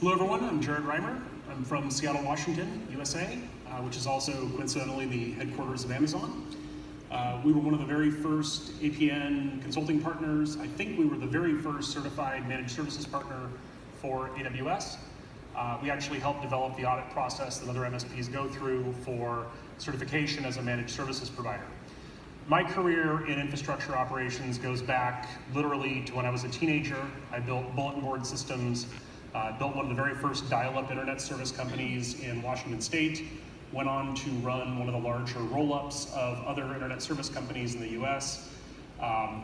Hello everyone, I'm Jared Reimer. I'm from Seattle, Washington, USA, which is also coincidentally the headquarters of Amazon. We were one of the very first APN consulting partners. I think we were the very first certified managed services partner for AWS. We actually helped develop the audit process that other MSPs go through for certification as a managed services provider. My career in infrastructure operations goes back literally to when I was a teenager. I built bulletin board systems, built one of the very first dial-up internet service companies in Washington State, went on to run one of the larger roll-ups of other internet service companies in the US.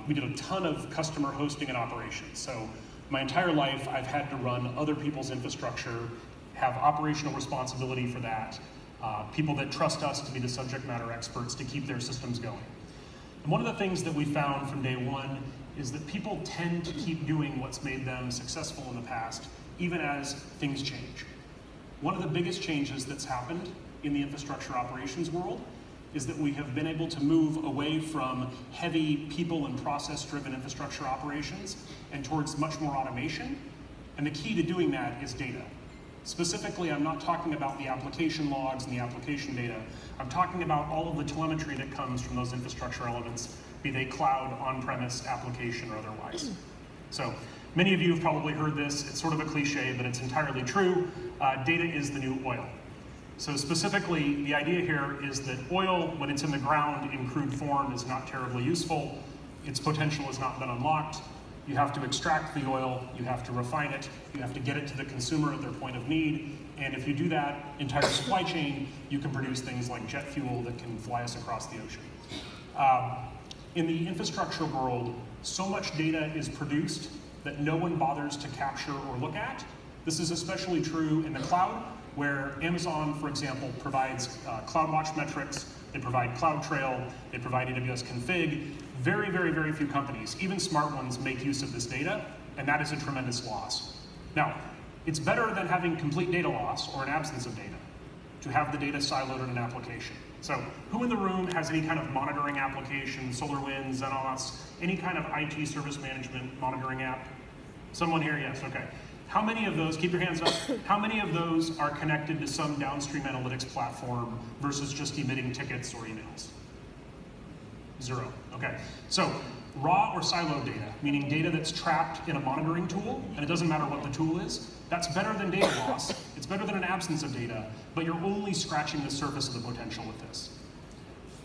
We did a ton of customer hosting and operations. So my entire life, I've had to run other people's infrastructure, have operational responsibility for that, people that trust us to be the subject matter experts to keep their systems going. And one of the things that we found from day one is that people tend to keep doing what's made them successful in the past, even as things change. One of the biggest changes that's happened in the infrastructure operations world is that we have been able to move away from heavy people and process-driven infrastructure operations and towards much more automation. And the key to doing that is data. Specifically, I'm not talking about the application logs and the application data. I'm talking about all of the telemetry that comes from those infrastructure elements, be they cloud, on-premise, application, or otherwise. So many of you have probably heard this. It's sort of a cliche, but it's entirely true. Data is the new oil. So specifically, the idea here is that oil, when it's in the ground in crude form, is not terribly useful. Its potential has not been unlocked. You have to extract the oil, you have to refine it, you have to get it to the consumer at their point of need, and if you do that entire supply chain, you can produce things like jet fuel that can fly us across the ocean. In the infrastructure world, so much data is produced that no one bothers to capture or look at. This is especially true in the cloud, where Amazon, for example, provides CloudWatch metrics, they provide CloudTrail, they provide AWS config. Very, very, very few companies, even smart ones, make use of this data, and that is a tremendous loss. Now, it's better than having complete data loss or an absence of data to have the data siloed in an application. So who in the room has any kind of monitoring application, SolarWinds, ZenOS, any kind of IT service management monitoring app? Someone here, yes, okay. How many of those, keep your hands up, how many of those are connected to some downstream analytics platform versus just emitting tickets or emails? 0, okay. So raw or siloed data, meaning data that's trapped in a monitoring tool, and it doesn't matter what the tool is, that's better than data loss. It's better than an absence of data, but you're only scratching the surface of the potential with this.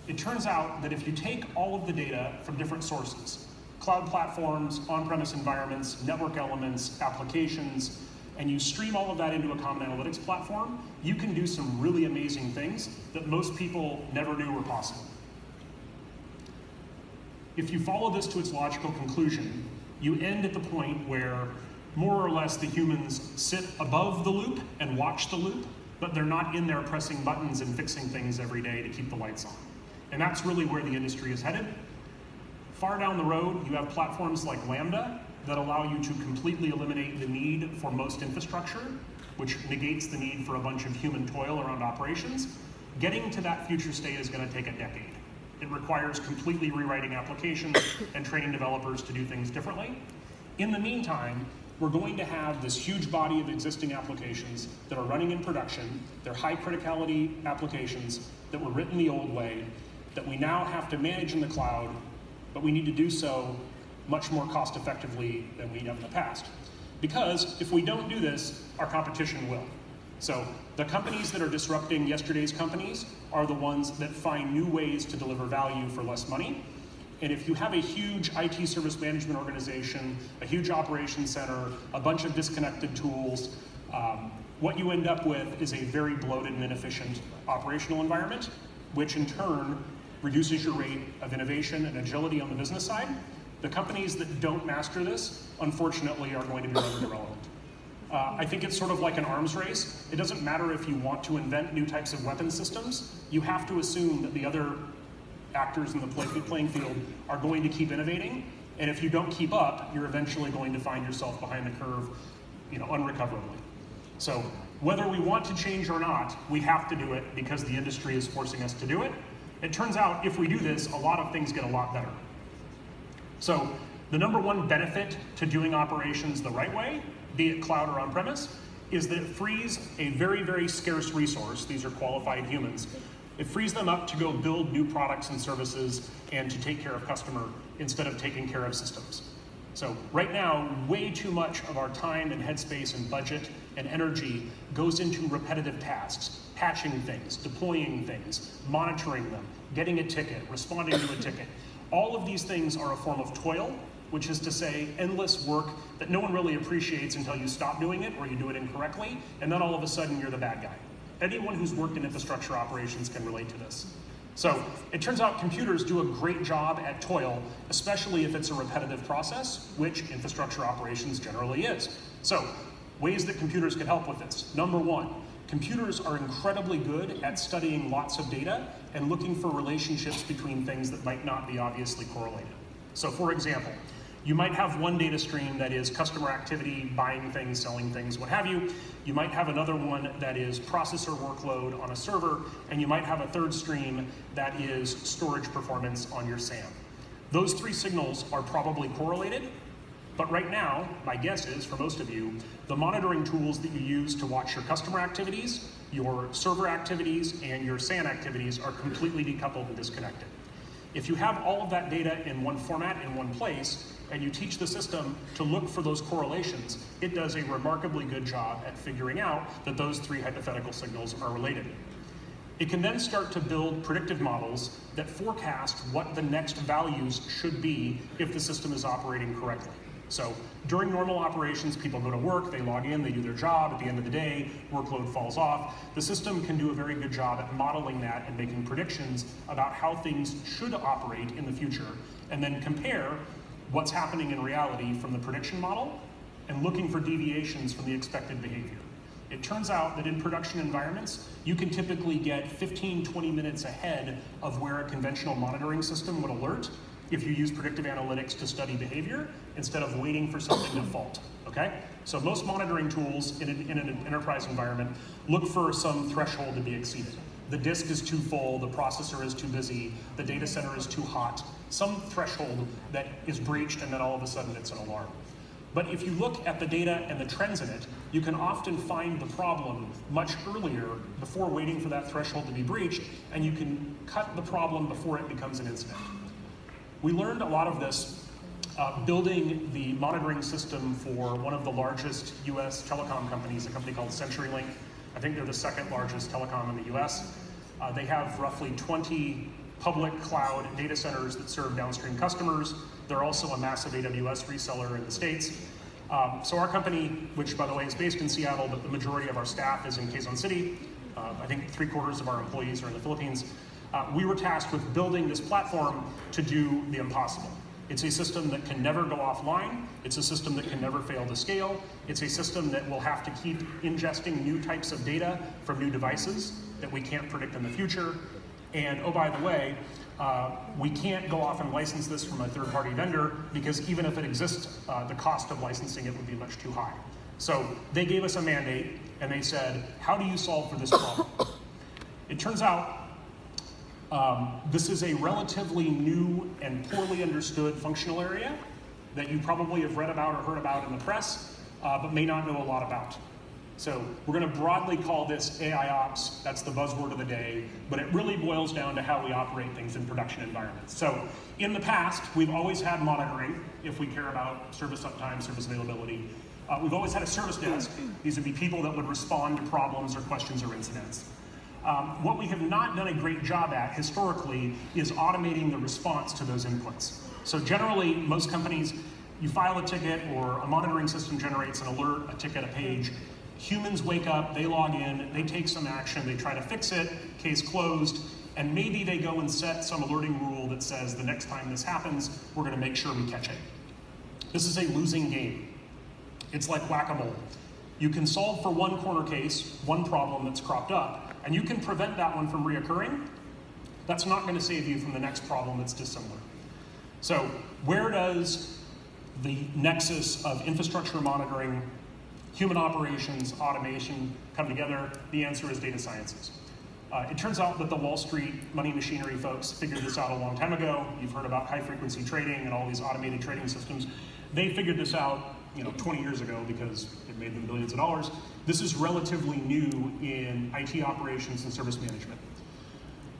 It turns out that if you take all of the data from different sources, cloud platforms, on-premise environments, network elements, applications, and you stream all of that into a common analytics platform, you can do some really amazing things that most people never knew were possible. If you follow this to its logical conclusion, you end at the point where more or less the humans sit above the loop and watch the loop, but they're not in there pressing buttons and fixing things every day to keep the lights on. And that's really where the industry is headed. Far down the road, you have platforms like Lambda that allow you to completely eliminate the need for most infrastructure, which negates the need for a bunch of human toil around operations. Getting to that future state is going to take a decade. It requires completely rewriting applications and training developers to do things differently. In the meantime, we're going to have this huge body of existing applications that are running in production. They're high criticality applications that were written the old way, that we now have to manage in the cloud, but we need to do so much more cost effectively than we have in the past. Because if we don't do this, our competition will. So the companies that are disrupting yesterday's companies are the ones that find new ways to deliver value for less money. And if you have a huge IT service management organization, a huge operations center, a bunch of disconnected tools, what you end up with is a very bloated and inefficient operational environment, which in turn reduces your rate of innovation and agility on the business side. The companies that don't master this, unfortunately, are going to be rather irrelevant. I think it's sort of like an arms race. It doesn't matter if you want to invent new types of weapon systems. You have to assume that the other actors in the playing field are going to keep innovating. And if you don't keep up, you're eventually going to find yourself behind the curve, unrecoverably. So whether we want to change or not, we have to do it because the industry is forcing us to do it. It turns out if we do this, a lot of things get a lot better. So The number one benefit to doing operations the right way, be it cloud or on-premise, is that it frees a very, very scarce resource. These are qualified humans. It frees them up to go build new products and services and to take care of customer instead of taking care of systems. So right now, way too much of our time and headspace and budget and energy goes into repetitive tasks, patching things, deploying things, monitoring them, getting a ticket, responding to a ticket. All of these things are a form of toil, which is to say endless work that no one really appreciates until you stop doing it or you do it incorrectly, and then all of a sudden you're the bad guy. Anyone who's worked in infrastructure operations can relate to this. So it turns out computers do a great job at toil, especially if it's a repetitive process, which infrastructure operations generally is. So ways that computers can help with this. Number one, computers are incredibly good at studying lots of data and looking for relationships between things that might not be obviously correlated. So for example, you might have one data stream that is customer activity, buying things, selling things, what have you. You might have another one that is processor workload on a server, and you might have a third stream that is storage performance on your SAN. Those three signals are probably correlated, but right now, my guess is, for most of you, the monitoring tools that you use to watch your customer activities, your server activities, and your SAN activities are completely decoupled and disconnected. If you have all of that data in one format, in one place, and you teach the system to look for those correlations, it does a remarkably good job at figuring out that those three hypothetical signals are related. It can then start to build predictive models that forecast what the next values should be if the system is operating correctly. So during normal operations, people go to work, they log in, they do their job. At the end of the day, workload falls off. The system can do a very good job at modeling that and making predictions about how things should operate in the future, and then compare what's happening in reality from the prediction model and looking for deviations from the expected behavior. It turns out that in production environments, you can typically get 15, 20 minutes ahead of where a conventional monitoring system would alert if you use predictive analytics to study behavior instead of waiting for something to fault, okay? So most monitoring tools in an enterprise environment look for some threshold to be exceeded. The disk is too full, the processor is too busy, the data center is too hot, some threshold that is breached and then all of a sudden it's an alarm. But if you look at the data and the trends in it, you can often find the problem much earlier before waiting for that threshold to be breached, and you can cut the problem before it becomes an incident. We learned a lot of this building the monitoring system for one of the largest US telecom companies, a company called CenturyLink. I think they're the second largest telecom in the US. They have roughly 20 public cloud data centers that serve downstream customers. They're also a massive AWS reseller in the States. So our company, which by the way is based in Seattle, but the majority of our staff is in Quezon City. I think 3/4 of our employees are in the Philippines. We were tasked with building this platform to do the impossible. It's a system that can never go offline. It's a system that can never fail to scale. It's a system that will have to keep ingesting new types of data from new devices that we can't predict in the future. And oh, by the way, we can't go off and license this from a third-party vendor because even if it exists, the cost of licensing it would be much too high. So they gave us a mandate and they said, how do you solve for this problem? It turns out this is a relatively new and poorly understood functional area that you probably have read about or heard about in the press, but may not know a lot about. So we're going to broadly call this AI ops. That's the buzzword of the day, but it really boils down to how we operate things in production environments. So in the past, we've always had monitoring if we care about service uptime, service availability. We've always had a service desk. These would be people that would respond to problems or questions or incidents. What we have not done a great job at historically is automating the response to those inputs. So generally, most companies, you file a ticket or a monitoring system generates an alert, a ticket, a page. Humans wake up, they log in, they take some action, they try to fix it, case closed, and maybe they go and set some alerting rule that says the next time this happens, we're going to make sure we catch it. This is a losing game. It's like whack-a-mole. You can solve for one corner case, one problem that's cropped up, and you can prevent that one from reoccurring. That's not going to save you from the next problem that's dissimilar. So where does the nexus of infrastructure monitoring, human operations, automation come together? The answer is data sciences. It turns out that the Wall Street money machinery folks figured this out a long time ago. You've heard about high frequency trading and all these automated trading systems. They figured this out 20 years ago because it made them billions of dollars. This is relatively new in IT operations and service management.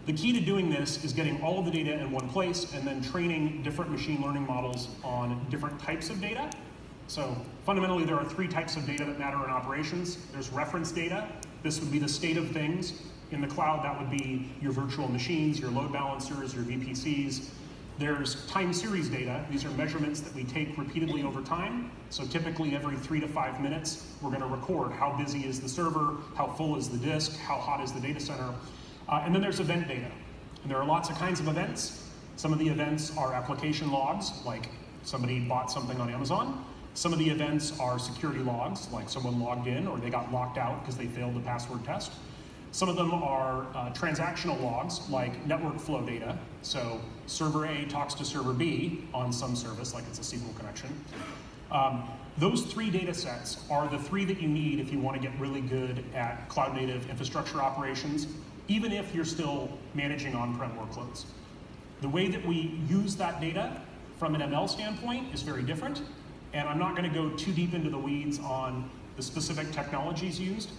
The key to doing this is getting all of the data in one place and then training different machine learning models on different types of data. So fundamentally, there are 3 types of data that matter in operations. There's reference data. This would be the state of things. In the cloud, that would be your virtual machines, your load balancers, your VPCs. There's time series data. These are measurements that we take repeatedly over time. So typically every 3 to 5 minutes, we're going to record how busy is the server, how full is the disk, how hot is the data center. And then there's event data. And there are lots of kinds of events. Some of the events are application logs, like somebody bought something on Amazon. Some of the events are security logs, like someone logged in or they got locked out because they failed the password test. Some of them are transactional logs, like network flow data. So server A talks to server B on some service, like it's a SQL connection. Those 3 data sets are the 3 that you need if you want to get really good at cloud-native infrastructure operations, even if you're still managing on-prem workloads. The way that we use that data from an ML standpoint is very different, and I'm not going to go too deep into the weeds on the specific technologies used.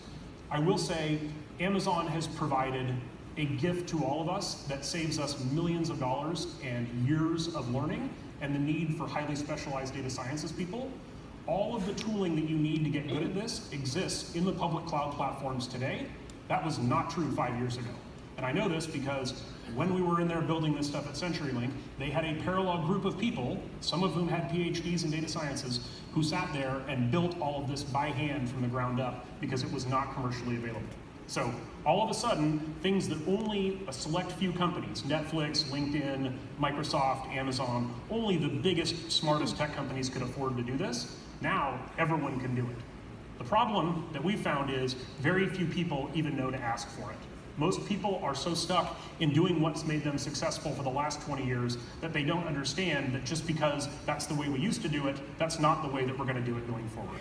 I will say Amazon has provided a gift to all of us that saves us millions of dollars and years of learning and the need for highly specialized data sciences people. All of the tooling that you need to get good at this exists in the public cloud platforms today. That was not true 5 years ago. And I know this because when we were in there building this stuff at CenturyLink, they had a parallel group of people, some of whom had PhDs in data sciences, who sat there and built all of this by hand from the ground up because it was not commercially available. So all of a sudden, things that only a select few companies, Netflix, LinkedIn, Microsoft, Amazon, only the biggest, smartest tech companies could afford to do this, now everyone can do it. The problem that we found is very few people even know to ask for it. Most people are so stuck in doing what's made them successful for the last 20 years that they don't understand that just because that's the way we used to do it, that's not the way that we're going to do it going forward.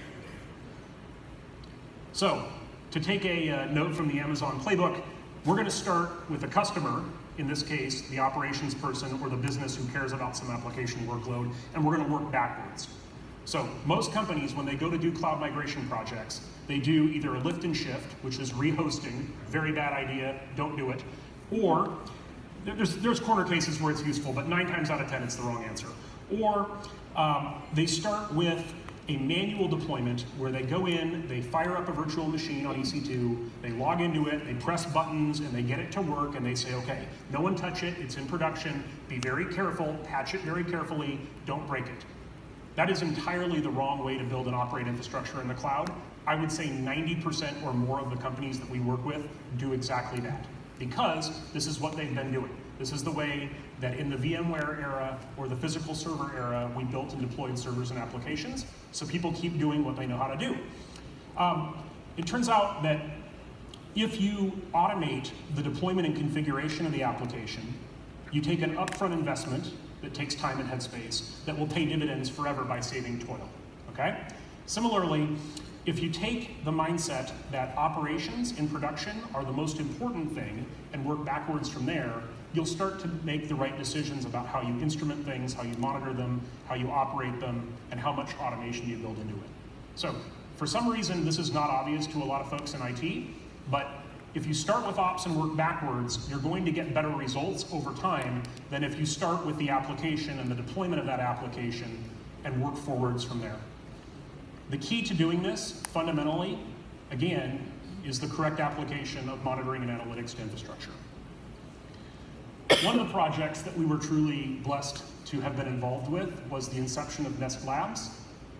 So, to take a note from the Amazon playbook, we're going to start with the customer, in this case, the operations person or the business who cares about some application workload, and we're going to work backwards. So most companies, when they go to do cloud migration projects, they do either a lift and shift, which is rehosting, very bad idea, don't do it, or there's corner cases where it's useful, but 9 times out of 10 it's the wrong answer. Or they start with a manual deployment where they go in, they fire up a virtual machine on EC2, they log into it, they press buttons, and they get it to work, and they say, okay, no one touch it, it's in production, be very careful, patch it very carefully, don't break it. That is entirely the wrong way to build and operate infrastructure in the cloud. I would say 90% or more of the companies that we work with do exactly that, because this is what they've been doing. This is the way that in the VMware era or the physical server era, we built and deployed servers and applications, so people keep doing what they know how to do. It turns out that if you automate the deployment and configuration of the application, you take an upfront investment that takes time and headspace that will pay dividends forever by saving toil, okay? Similarly, if you take the mindset that operations in production are the most important thing and work backwards from there, you'll start to make the right decisions about how you instrument things, how you monitor them, how you operate them, and how much automation you build into it. So, for some reason, this is not obvious to a lot of folks in IT, but if you start with ops and work backwards, you're going to get better results over time than if you start with the application and the deployment of that application and work forwards from there. The key to doing this, fundamentally, again, is the correct application of monitoring and analytics to infrastructure. One of the projects that we were truly blessed to have been involved with was the inception of Nest Labs.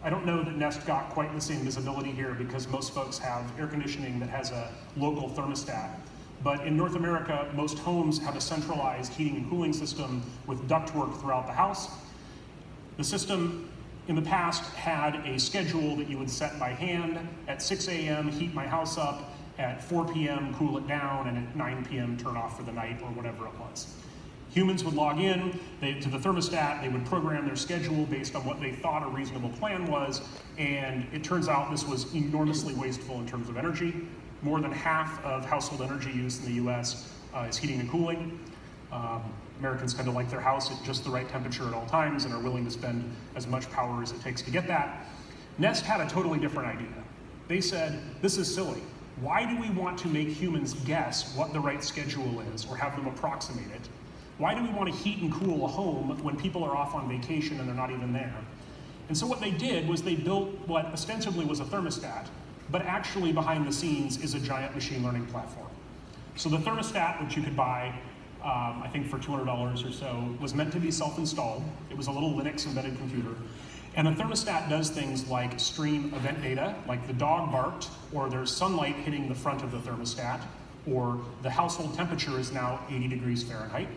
I don't know that Nest got quite the same visibility here because most folks have air conditioning that has a local thermostat. But in North America, most homes have a centralized heating and cooling system with ductwork throughout the house. The system in the past had a schedule that you would set by hand. At 6 a.m., heat my house up. At 4 p.m., cool it down. And at 9 p.m., turn off for the night or whatever it was. Humans would log in to the thermostat, they would program their schedule based on what they thought a reasonable plan was, and it turns out this was enormously wasteful in terms of energy. More than half of household energy use in the US is heating and cooling. Americans tend to like their house at just the right temperature at all times and are willing to spend as much power as it takes to get that. Nest had a totally different idea. They said, this is silly. Why do we want to make humans guess what the right schedule is or have them approximate it? Why do we want to heat and cool a home when people are off on vacation and they're not even there? And so what they did was they built what ostensibly was a thermostat, but actually behind the scenes is a giant machine learning platform. So the thermostat, which you could buy, I think for $200 or so, was meant to be self-installed. It was a little Linux embedded computer. And a thermostat does things like stream event data, like the dog barked, or there's sunlight hitting the front of the thermostat, or the household temperature is now 80 degrees Fahrenheit.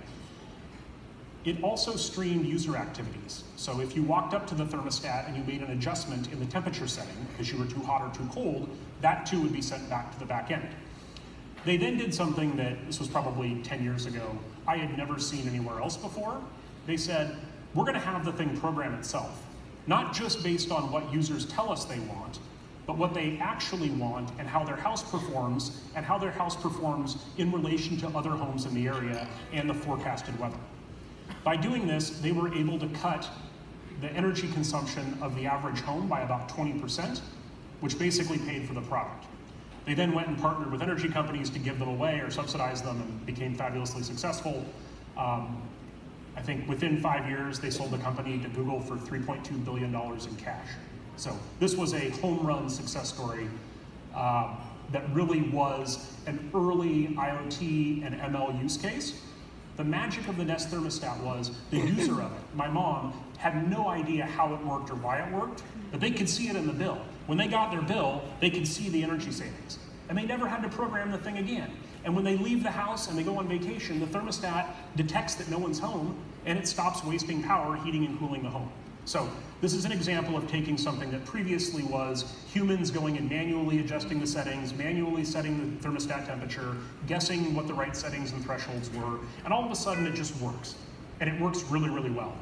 It also streamed user activities. So if you walked up to the thermostat and you made an adjustment in the temperature setting because you were too hot or too cold, that too would be sent back to the back end. They then did something that, this was probably 10 years ago, I had never seen anywhere else before. They said, we're gonna have the thing program itself. Not just based on what users tell us they want, but what they actually want and how their house performs in relation to other homes in the area and the forecasted weather. By doing this, they were able to cut the energy consumption of the average home by about 20%, which basically paid for the product. They then went and partnered with energy companies to give them away or subsidize them and became fabulously successful. I think within 5 years, they sold the company to Google for $3.2 billion in cash. So this was a home run success story that really was an early IoT and ML use case. The magic of the Nest thermostat was the user of it. My mom had no idea how it worked or why it worked, but they could see it in the bill. When they got their bill, they could see the energy savings. And they never had to program the thing again. And when they leave the house and they go on vacation, the thermostat detects that no one's home and it stops wasting power heating and cooling the home. So this is an example of taking something that previously was humans going and manually adjusting the settings, manually setting the thermostat temperature, guessing what the right settings and thresholds were, and all of a sudden it just works. And it works really, really well.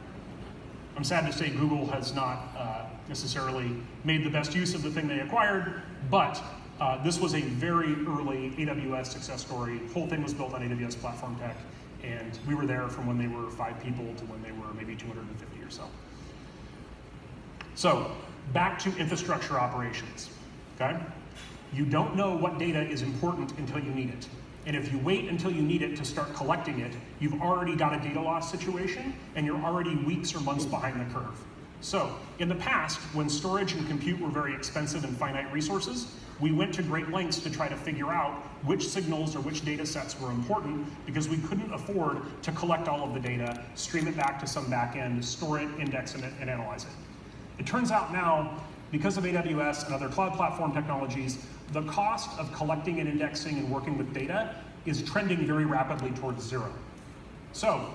I'm sad to say Google has not necessarily made the best use of the thing they acquired, but this was a very early AWS success story. The whole thing was built on AWS platform tech, and we were there from when they were 5 people to when they were maybe 250 or so. So, back to infrastructure operations, okay? You don't know what data is important until you need it. And if you wait until you need it to start collecting it, you've already got a data loss situation, and you're already weeks or months behind the curve. So, in the past, when storage and compute were very expensive and finite resources, we went to great lengths to try to figure out which signals or which data sets were important because we couldn't afford to collect all of the data, stream it back to some back end, store it, index it, and analyze it. It turns out now, because of AWS and other cloud platform technologies, the cost of collecting and indexing and working with data is trending very rapidly towards zero. So,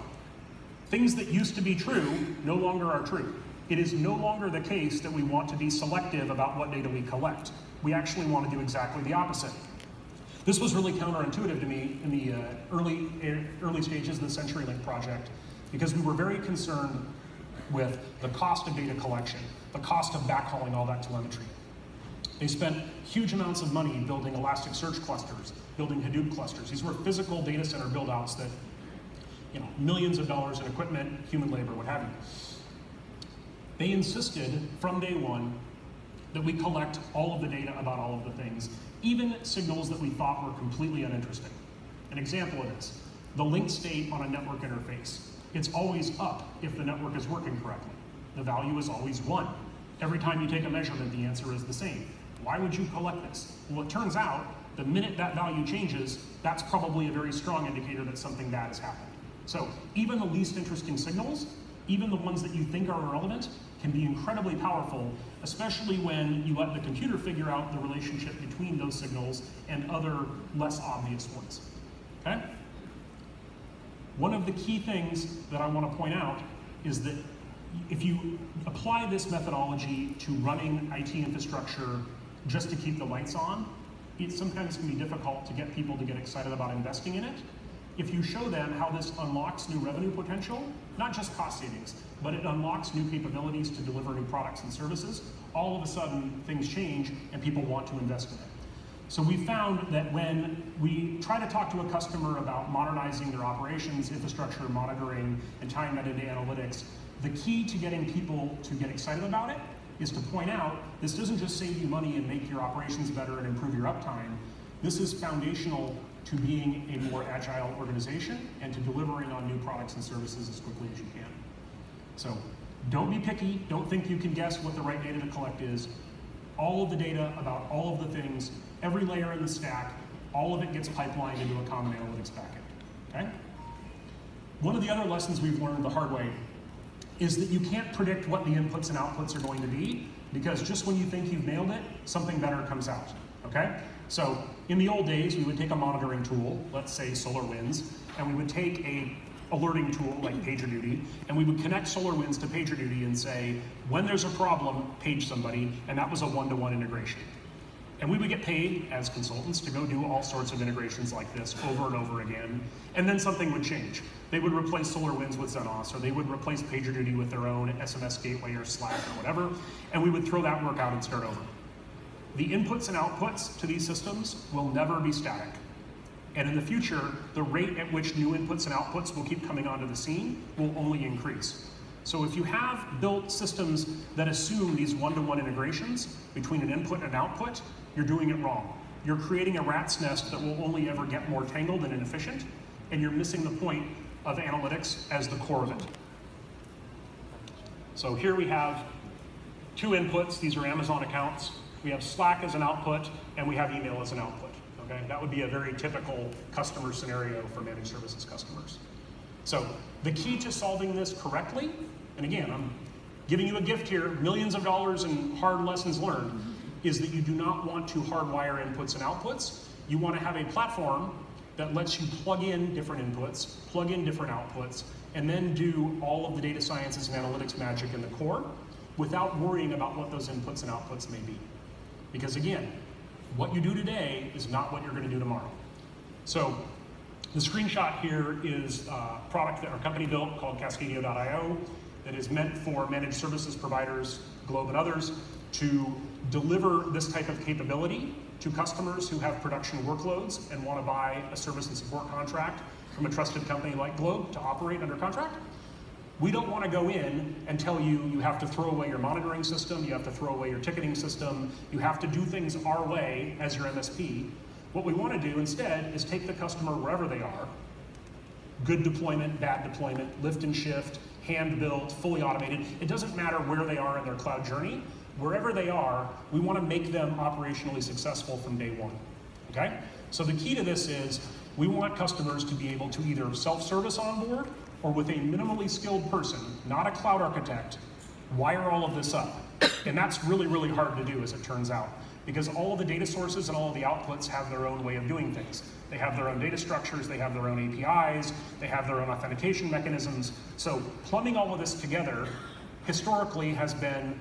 things that used to be true no longer are true. It is no longer the case that we want to be selective about what data we collect. We actually want to do exactly the opposite. This was really counterintuitive to me in the early stages of the CenturyLink project because we were very concerned with the cost of data collection, the cost of backhauling all that telemetry. They spent huge amounts of money building Elasticsearch clusters, building Hadoop clusters. These were physical data center build-outs that, millions of dollars in equipment, human labor, what have you. They insisted from day one that we collect all of the data about all of the things, even signals that we thought were completely uninteresting. An example of this, the link state on a network interface. It's always up if the network is working correctly. The value is always 1. Every time you take a measurement, the answer is the same. Why would you collect this? Well, it turns out the minute that value changes, that's probably a very strong indicator that something bad has happened. So even the least interesting signals, even the ones that you think are irrelevant, can be incredibly powerful, especially when you let the computer figure out the relationship between those signals and other less obvious ones, okay? One of the key things that I want to point out is that if you apply this methodology to running IT infrastructure just to keep the lights on, it sometimes can be difficult to get people to get excited about investing in it. If you show them how this unlocks new revenue potential, not just cost savings, but it unlocks new capabilities to deliver new products and services, all of a sudden things change and people want to invest in it. So we found that when we try to talk to a customer about modernizing their operations, infrastructure, monitoring, and tying that into analytics, the key to getting people to get excited about it is to point out this doesn't just save you money and make your operations better and improve your uptime. This is foundational to being a more agile organization and to delivering on new products and services as quickly as you can. So don't be picky. Don't think you can guess what the right data to collect is. All of the data about all of the things, every layer in the stack, all of it gets pipelined into a common analytics backend, okay? One of the other lessons we've learned the hard way is that you can't predict what the inputs and outputs are going to be, because just when you think you've nailed it, something better comes out, okay? So in the old days, we would take a monitoring tool, let's say SolarWinds, and we would take a alerting tool like PagerDuty, and we would connect SolarWinds to PagerDuty and say, when there's a problem, page somebody, and that was a one-to-one integration. And we would get paid as consultants to go do all sorts of integrations like this over and over again, and then something would change. They would replace SolarWinds with Xenos, or they would replace PagerDuty with their own SMS gateway or Slack or whatever, and we would throw that work out and start over. The inputs and outputs to these systems will never be static. And in the future, the rate at which new inputs and outputs will keep coming onto the scene will only increase. So if you have built systems that assume these one-to-one integrations between an input and an output, you're doing it wrong. You're creating a rat's nest that will only ever get more tangled and inefficient, and you're missing the point of analytics as the core of it. So here we have two inputs. These are Amazon accounts. We have Slack as an output, and we have email as an output. Okay? That would be a very typical customer scenario for managed services customers. So the key to solving this correctly, and again, I'm giving you a gift here, millions of dollars in hard lessons learned, is that you do not want to hardwire inputs and outputs. You want to have a platform that lets you plug in different inputs, plug in different outputs, and then do all of the data sciences and analytics magic in the core without worrying about what those inputs and outputs may be. Because again, what you do today is not what you're going to do tomorrow. So the screenshot here is a product that our company built called Cascadeo.io that is meant for managed services providers, Globe and others, to deliver this type of capability to customers who have production workloads and want to buy a service and support contract from a trusted company like Globe to operate under contract. We don't want to go in and tell you you have to throw away your monitoring system, you have to throw away your ticketing system, you have to do things our way as your MSP. What we want to do instead is take the customer wherever they are, good deployment, bad deployment, lift and shift, hand-built, fully automated. It doesn't matter where they are in their cloud journey. Wherever they are, we want to make them operationally successful from day one, okay? So the key to this is we want customers to be able to either self-service on board or with a minimally skilled person, not a cloud architect, wire all of this up. And that's really, really hard to do, as it turns out, because all of the data sources and all of the outputs have their own way of doing things. They have their own data structures, they have their own APIs, they have their own authentication mechanisms. So plumbing all of this together historically has been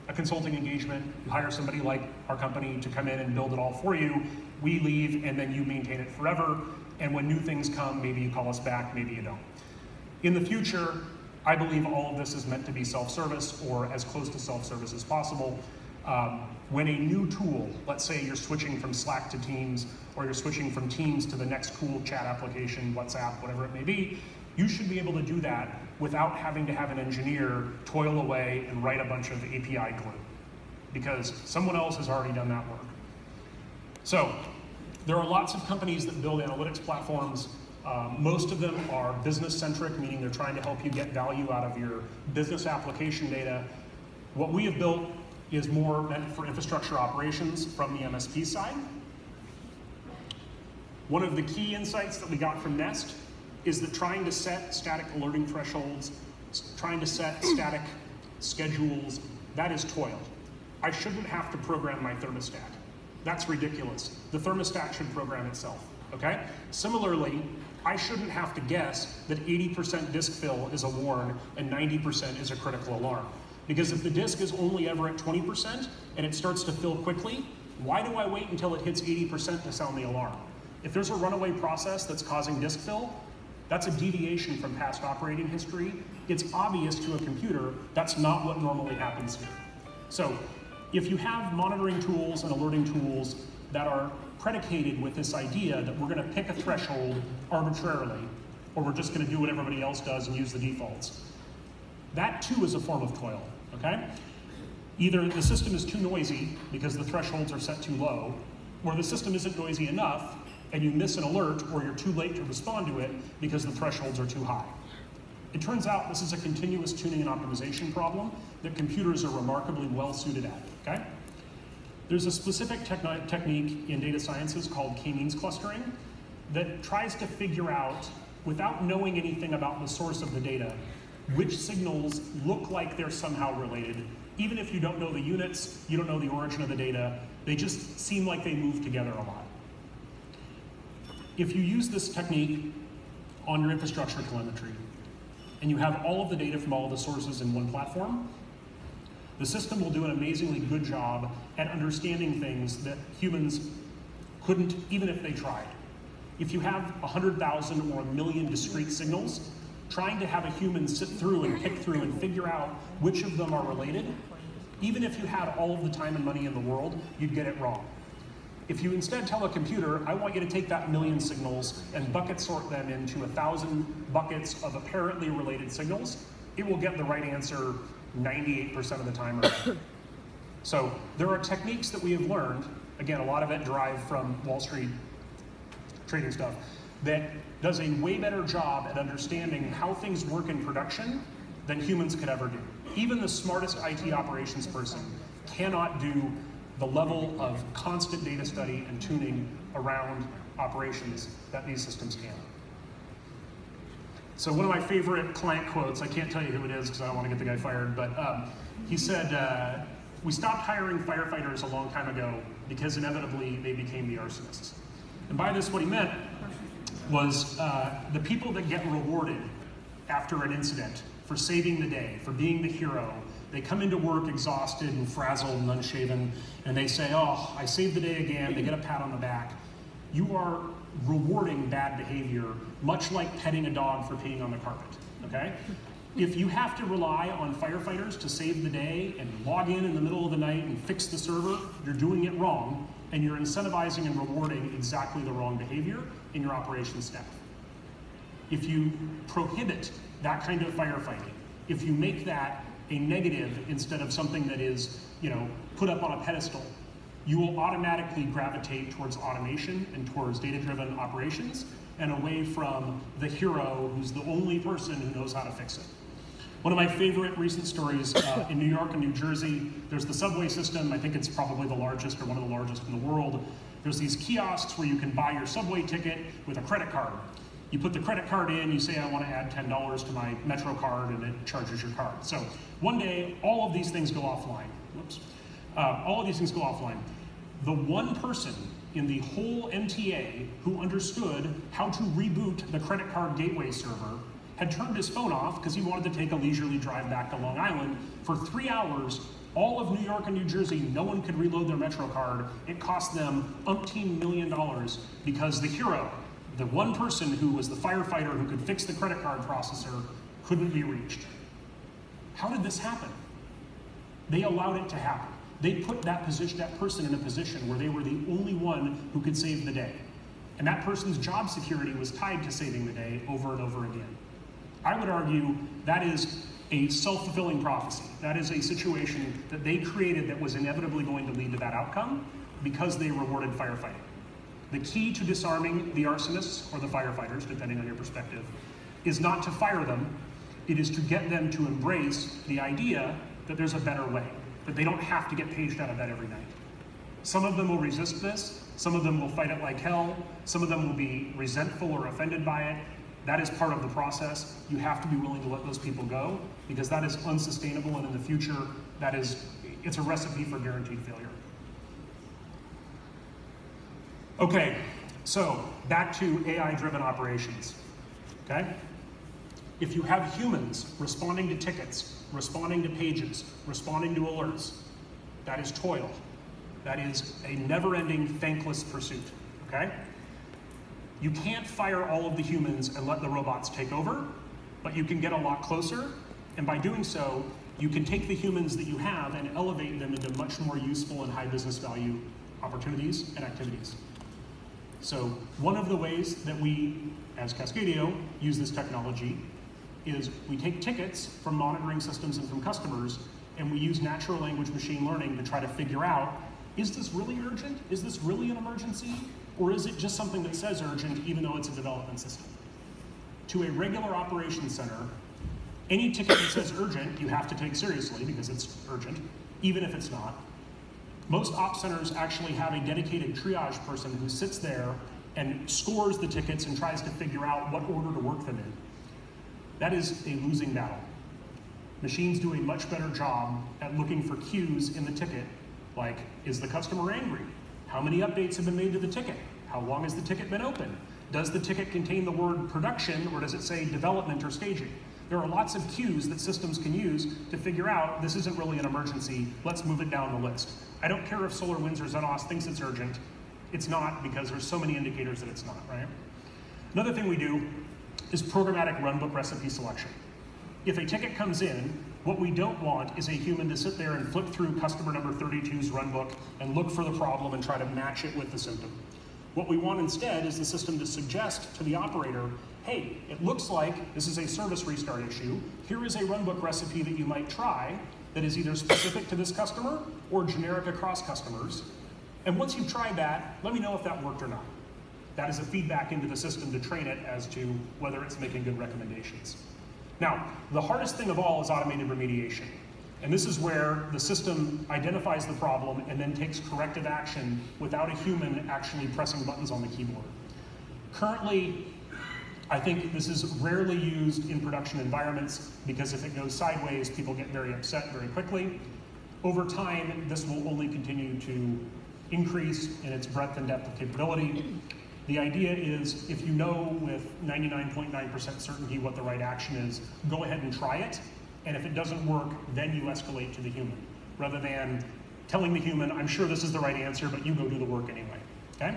a consulting engagement. You hire somebody like our company to come in and build it all for you. We leave, and then you maintain it forever. And when new things come, maybe you call us back, maybe you don't. In the future, I believe all of this is meant to be self-service or as close to self-service as possible. When a new tool, let's say you're switching from Slack to Teams, or you're switching from Teams to the next cool chat application, WhatsApp, whatever it may be, you should be able to do that without having to have an engineer toil away and write a bunch of API glue, because someone else has already done that work. So there are lots of companies that build analytics platforms. Most of them are business-centric, meaning they're trying to help you get value out of your business application data. What we have built is more meant for infrastructure operations from the MSP side. One of the key insights that we got from Nest is that trying to set static alerting thresholds, trying to set static schedules, that is toil. I shouldn't have to program my thermostat. That's ridiculous. The thermostat should program itself, okay? Similarly, I shouldn't have to guess that 80% disk fill is a warn and 90% is a critical alarm. Because if the disk is only ever at 20% and it starts to fill quickly, why do I wait until it hits 80% to sound the alarm? If there's a runaway process that's causing disk fill, that's a deviation from past operating history. It's obvious to a computer that's not what normally happens here. So if you have monitoring tools and alerting tools that are predicated with this idea that we're going to pick a threshold arbitrarily, or we're just going to do what everybody else does and use the defaults, that too is a form of toil, okay? Either the system is too noisy because the thresholds are set too low, or the system isn't noisy enough and you miss an alert or you're too late to respond to it because the thresholds are too high. It turns out this is a continuous tuning and optimization problem that computers are remarkably well suited at, okay? There's a specific technique in data sciences called k-means clustering that tries to figure out, without knowing anything about the source of the data, which signals look like they're somehow related. Even if you don't know the units, you don't know the origin of the data, they just seem like they move together a lot. If you use this technique on your infrastructure telemetry, and you have all of the data from all of the sources in one platform, the system will do an amazingly good job at understanding things that humans couldn't, even if they tried. If you have 100,000 or 1 million discrete signals, trying to have a human sit through and pick through and figure out which of them are related, even if you had all of the time and money in the world, you'd get it wrong. If you instead tell a computer, I want you to take that 1 million signals and bucket sort them into 1,000 buckets of apparently related signals, it will get the right answer 98% of the time. So there are techniques that we have learned, again, a lot of it derived from Wall Street trading stuff, that does a way better job at understanding how things work in production than humans could ever do. Even the smartest IT operations person cannot do the level of constant data study and tuning around operations that these systems can. So one of my favorite client quotes, I can't tell you who it is because I don't want to get the guy fired, but he said, we stopped hiring firefighters a long time ago because inevitably they became the arsonists. And by this, what he meant was the people that get rewarded after an incident for saving the day, for being the hero, they come into work exhausted and frazzled and unshaven, and they say, oh, I saved the day again, they get a pat on the back. You are rewarding bad behavior, much like petting a dog for peeing on the carpet, okay? If you have to rely on firefighters to save the day and log in the middle of the night and fix the server, you're doing it wrong, and you're incentivizing and rewarding exactly the wrong behavior in your operations staff. If you prohibit that kind of firefighting, if you make that a negative instead of something that is, put up on a pedestal, you will automatically gravitate towards automation and towards data-driven operations and away from the hero who's the only person who knows how to fix it. One of my favorite recent stories in New York and New Jersey, there's the subway system. I think it's probably the largest or one of the largest in the world. There's these kiosks where you can buy your subway ticket with a credit card. You put the credit card in, you say, I want to add $10 to my Metro card, and it charges your card. So one day, all of these things go offline. Whoops. All of these things go offline. The one person in the whole MTA who understood how to reboot the credit card gateway server had turned his phone off because he wanted to take a leisurely drive back to Long Island. For 3 hours, all of New York and New Jersey, no one could reload their Metro card. It cost them umpteen $million because the hero, the one person who was the firefighter who could fix the credit card processor, couldn't be reached. How did this happen? They allowed it to happen. They put that person in a position where they were the only one who could save the day. And that person's job security was tied to saving the day over and over again. I would argue that is a self-fulfilling prophecy. That is a situation that they created that was inevitably going to lead to that outcome because they rewarded firefighting. The key to disarming the arsonists or the firefighters, depending on your perspective, is not to fire them. It is to get them to embrace the idea that there's a better way, that they don't have to get paged out of bed every night. Some of them will resist this. Some of them will fight it like hell. Some of them will be resentful or offended by it. That is part of the process. You have to be willing to let those people go because that is unsustainable, and in the future, it's a recipe for guaranteed failure. Okay, so back to AI-driven operations, okay? If you have humans responding to tickets, responding to pages, responding to alerts, that is toil. That is a never-ending, thankless pursuit, okay? You can't fire all of the humans and let the robots take over, but you can get a lot closer, and by doing so, you can take the humans that you have and elevate them into much more useful and high business value opportunities and activities. So one of the ways that we, as Cascadeo, use this technology is we take tickets from monitoring systems and from customers, and we use natural language machine learning to try to figure out, is this really urgent? Is this really an emergency? Or is it just something that says urgent even though it's a development system? To a regular operations center, any ticket that says urgent, you have to take seriously because it's urgent, even if it's not. Most op centers actually have a dedicated triage person who sits there and scores the tickets and tries to figure out what order to work them in. That is a losing battle. Machines do a much better job at looking for cues in the ticket, like, is the customer angry? How many updates have been made to the ticket? How long has the ticket been open? Does the ticket contain the word production, or does it say development or staging? There are lots of cues that systems can use to figure out this isn't really an emergency, let's move it down the list. I don't care if SolarWinds or Xenos thinks it's urgent. It's not, because there's so many indicators that it's not, right? Another thing we do is programmatic runbook recipe selection. If a ticket comes in, what we don't want is a human to sit there and flip through customer number 32's runbook and look for the problem and try to match it with the symptom. What we want instead is the system to suggest to the operator, hey, it looks like this is a service restart issue. Here is a runbook recipe that you might try that is either specific to this customer or generic across customers. And once you've tried that, let me know if that worked or not. That is a feedback into the system to train it as to whether it's making good recommendations. Now, the hardest thing of all is automated remediation. And this is where the system identifies the problem and then takes corrective action without a human actually pressing buttons on the keyboard. Currently, I think this is rarely used in production environments because if it goes sideways, people get very upset very quickly. Over time, this will only continue to increase in its breadth and depth of capability. The idea is, if you know with 99.9% certainty what the right action is, go ahead and try it. And if it doesn't work, then you escalate to the human, rather than telling the human, I'm sure this is the right answer, but you go do the work anyway, okay?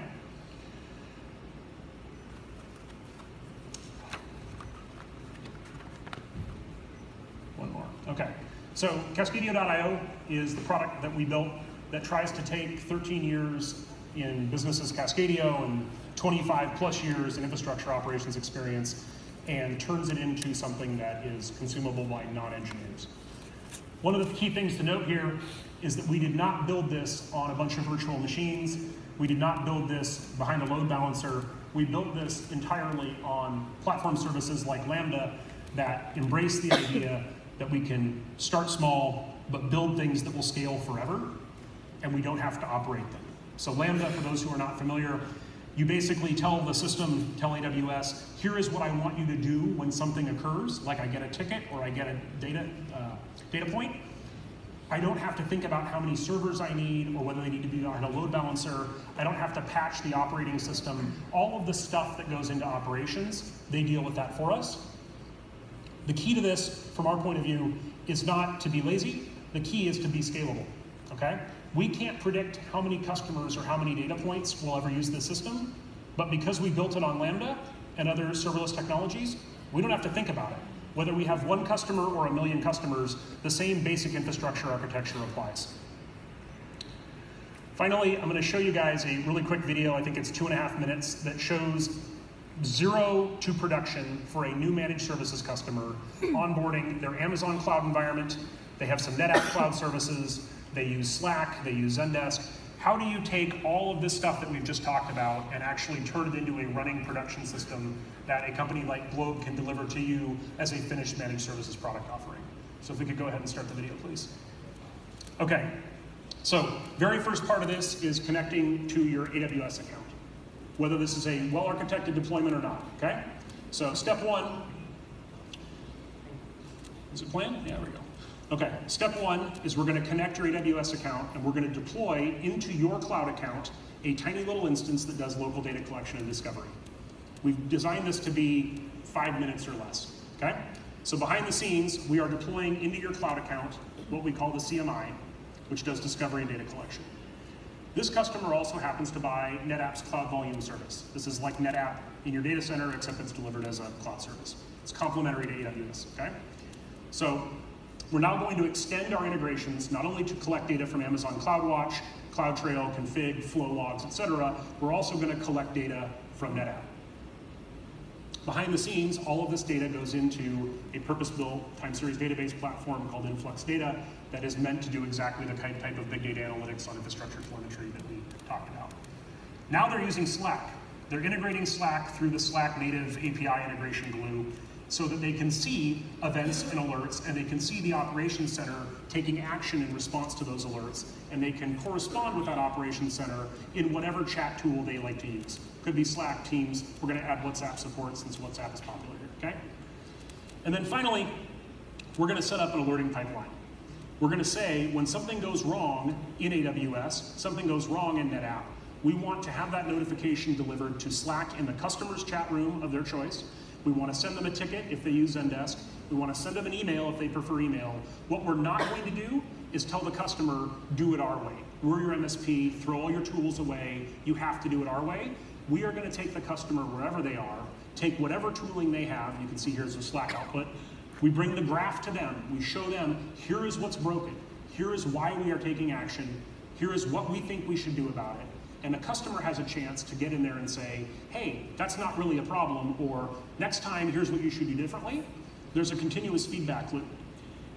One more, okay. So Cascadeo.io is the product that we built that tries to take 13 years in business as Cascadeo and 25 plus years in infrastructure operations experience and turns it into something that is consumable by non-engineers. One of the key things to note here is that we did not build this on a bunch of virtual machines. We did not build this behind a load balancer. We built this entirely on platform services like Lambda that embrace the idea that we can start small, but build things that will scale forever, and we don't have to operate them. So Lambda, for those who are not familiar, you basically tell the system, tell AWS, here is what I want you to do when something occurs, like I get a ticket or I get a data point. I don't have to think about how many servers I need or whether they need to be on a load balancer. I don't have to patch the operating system. All of the stuff that goes into operations, they deal with that for us. The key to this, from our point of view, is not to be lazy. The key is to be scalable, okay? We can't predict how many customers or how many data points will ever use this system, but because we built it on Lambda and other serverless technologies, we don't have to think about it. Whether we have one customer or a million customers, the same basic infrastructure architecture applies. Finally, I'm going to show you guys a really quick video, I think it's 2.5 minutes, that shows 0 to production for a new managed services customer onboarding their Amazon cloud environment. They have some NetApp cloud services. They use Slack, they use Zendesk. How do you take all of this stuff that we've just talked about and actually turn it into a running production system that a company like Globe can deliver to you as a finished managed services product offering? So if we could go ahead and start the video, please. Okay, so very first part of this is connecting to your AWS account, whether this is a well-architected deployment or not, okay? So step one, is it planned? Yeah, there we go. Okay, step one is we're going to connect your AWS account and we're going to deploy into your cloud account a tiny little instance that does local data collection and discovery. We've designed this to be 5 minutes or less, okay? So behind the scenes, we are deploying into your cloud account what we call the CMI, which does discovery and data collection. This customer also happens to buy NetApp's Cloud Volume Service. This is like NetApp in your data center, except it's delivered as a cloud service. It's complementary to AWS, okay? So we're now going to extend our integrations not only to collect data from Amazon CloudWatch, CloudTrail, Config, Flow Logs, etc. We're also going to collect data from NetApp. Behind the scenes, all of this data goes into a purpose-built time series database platform called Influx Data that is meant to do exactly the type of big data analytics on infrastructure telemetry that we talked about. Now they're using Slack. They're integrating Slack through the Slack native API integration glue so that they can see events and alerts, and they can see the operations center taking action in response to those alerts, and they can correspond with that operations center in whatever chat tool they like to use. Could be Slack, Teams. We're going to add WhatsApp support since WhatsApp is popular here, okay? And then finally, we're going to set up an alerting pipeline. We're going to say when something goes wrong in AWS, something goes wrong in NetApp, we want to have that notification delivered to Slack in the customer's chat room of their choice. We want to send them a ticket if they use Zendesk. We want to send them an email if they prefer email. What we're not going to do is tell the customer, do it our way. We're your MSP, throw all your tools away, you have to do it our way. We are going to take the customer wherever they are, take whatever tooling they have, you can see here's the Slack output, we bring the graph to them, we show them, here is what's broken, here is why we are taking action, here is what we think we should do about it. And the customer has a chance to get in there and say, hey, that's not really a problem, or next time, here's what you should do differently. There's a continuous feedback loop.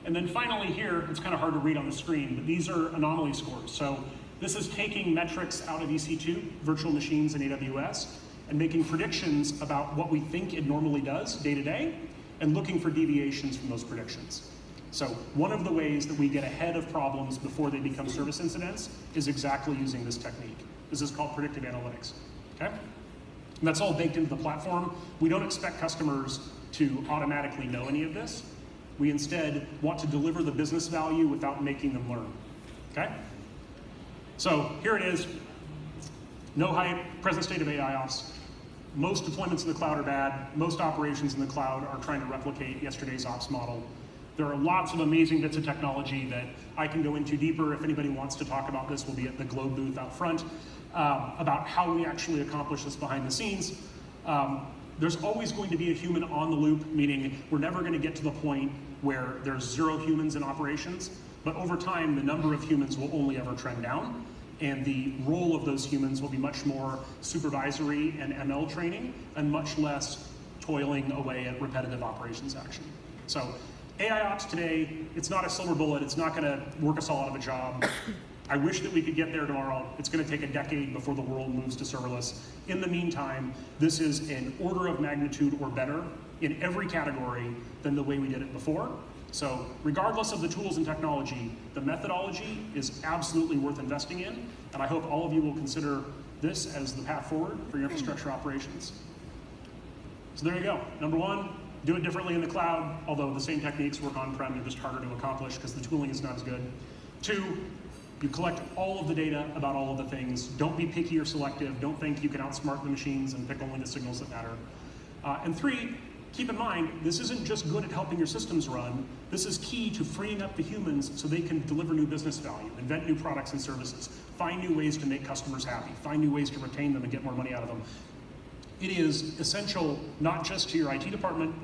And then finally here, it's kind of hard to read on the screen, but these are anomaly scores. So this is taking metrics out of EC2, virtual machines in AWS, and making predictions about what we think it normally does day to day, and looking for deviations from those predictions. So one of the ways that we get ahead of problems before they become service incidents is exactly using this technique. This is called predictive analytics, okay? And that's all baked into the platform. We don't expect customers to automatically know any of this. We instead want to deliver the business value without making them learn, okay? So here it is, no hype, present state of AIOps. Most deployments in the cloud are bad. Most operations in the cloud are trying to replicate yesterday's ops model. There are lots of amazing bits of technology that I can go into deeper. If anybody wants to talk about this, we'll be at the Globe booth out front, about how we actually accomplish this behind the scenes. There's always going to be a human on the loop, meaning we're never going to get to the point where there's 0 humans in operations, but over time, the number of humans will only ever trend down, and the role of those humans will be much more supervisory and ML training, and much less toiling away at repetitive operations action. So AIOps today, it's not a silver bullet, it's not gonna work us all out of a job. I wish that we could get there tomorrow. It's gonna take a decade before the world moves to serverless. In the meantime, this is an order of magnitude or better in every category than the way we did it before. So regardless of the tools and technology, the methodology is absolutely worth investing in, and I hope all of you will consider this as the path forward for your infrastructure operations. So there you go. Number 1, do it differently in the cloud, although the same techniques work on-prem, they're just harder to accomplish because the tooling is not as good. 2, you collect all of the data about all of the things. Don't be picky or selective. Don't think you can outsmart the machines and pick only the signals that matter. And 3, keep in mind, this isn't just good at helping your systems run. This is key to freeing up the humans so they can deliver new business value, invent new products and services, find new ways to make customers happy, find new ways to retain them and get more money out of them. It is essential not just to your IT department,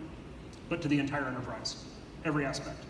but to the entire enterprise, every aspect.